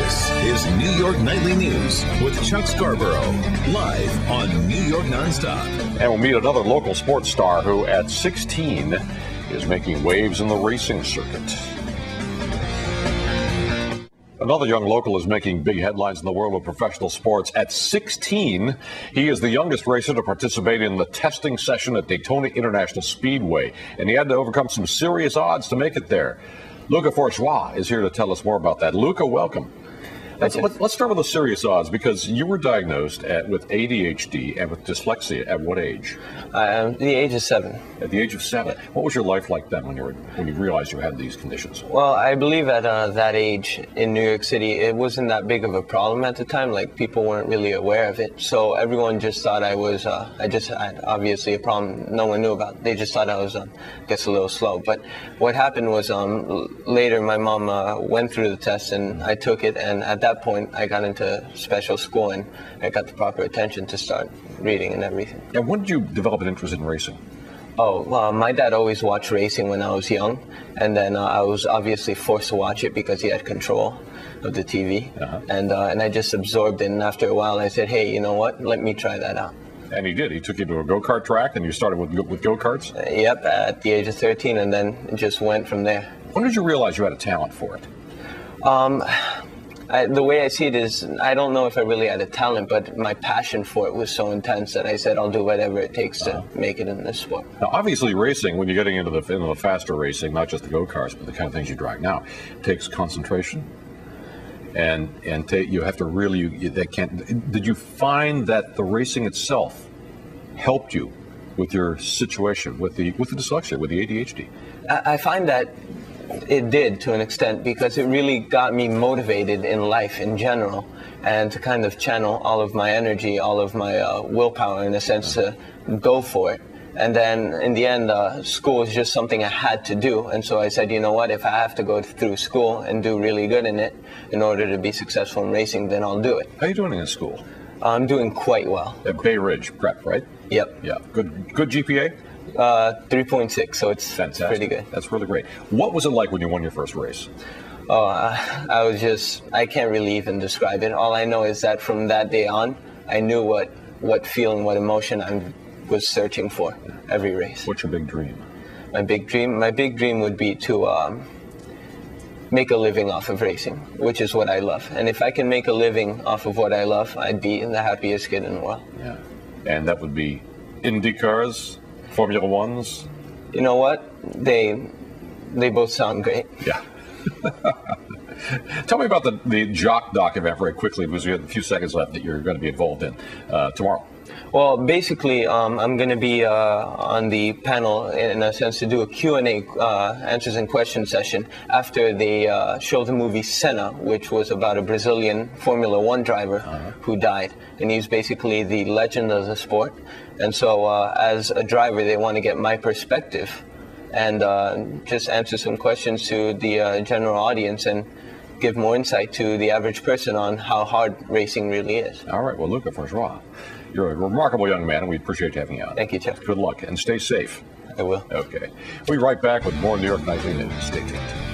This is New York Nightly News with Chuck Scarborough, live on New York Nonstop. And we'll meet another local sports star who, at 16, is making waves in the racing circuit. Another young local is making big headlines in the world of professional sports. At 16, he is the youngest racer to participate in the testing session at Daytona International Speedway, and he had to overcome some serious odds to make it there. Luca Forgeois is here to tell us more about that. Luca, welcome. Let's start with the serious odds, because you were diagnosed with ADHD and with dyslexia at what age? The age of 7. At the age of 7. What was your life like then when you realized you had these conditions? Well, I believe at that age in New York City, it wasn't that big of a problem at the time. Like, people weren't really aware of it. So everyone just thought I was, I just had obviously a problem no one knew about. They just thought I was, I guess, a little slow. But what happened was later my mom went through the test and I took it, and at that point I got into special school and I got the proper attention to start reading and everything. And when did you develop an interest in racing? Oh, my dad always watched racing when I was young, and then I was obviously forced to watch it because he had control of the TV, and I just absorbed it, and after a while I said, hey, you know what, let me try that out. And he did. He took you to a go-kart track, and you started with go-karts? Yep, at the age of 13, and then it just went from there. When did you realize you had a talent for it? The way I see it is, I don't know if I really had a talent, but my passion for it was so intense that I said I'll do whatever it takes to make it in this sport. Now, obviously, racing, when you're getting into the faster racing, not just the go-karts, but the kind of things you drive now, takes concentration. And you have to really, did you find that the racing itself helped you with your situation, with the dyslexia, with the ADHD? I find that it did, to an extent, because it really got me motivated in life in general, and to kind of channel all of my energy, all of my willpower, in a sense, to go for it. And then in the end, school is just something I had to do, and so I said, you know what, if I have to go through school and do really good in it in order to be successful in racing, then I'll do it. How are you doing in school? I'm doing quite well. At Bay Ridge Prep, right? Yep. Yeah. Good GPA? 3.6, so it's fantastic. Pretty good. That's really great. What was it like when you won your first race? Oh, I can't really even describe it. All I know is that from that day on, I knew what feeling, what emotion I was searching for every race. What's your big dream? My big dream would be to make a living off of racing, which is what I love. And if I can make a living off of what I love, I'd be the happiest kid in the world. Yeah. And that would be Indy cars, Formula Ones? You know what? They both sound great. Yeah. Tell me about the Jock Doc event very quickly, because we have a few seconds left that you're going to be involved in tomorrow. Well, basically, I'm going to be on the panel, in a sense, to do a Q&A, answers and questions session after they show the movie Senna, which was about a Brazilian Formula One driver who died. And he's basically the legend of the sport. And so as a driver, they want to get my perspective and just answer some questions to the general audience and give more insight to the average person on how hard racing really is. All right. Well, Luca Forgeois, you're a remarkable young man, and we appreciate you having you out. Thank you, Chuck. Good luck, and stay safe. I will. Okay. We'll be right back with more New York Nightly News. Stay tuned.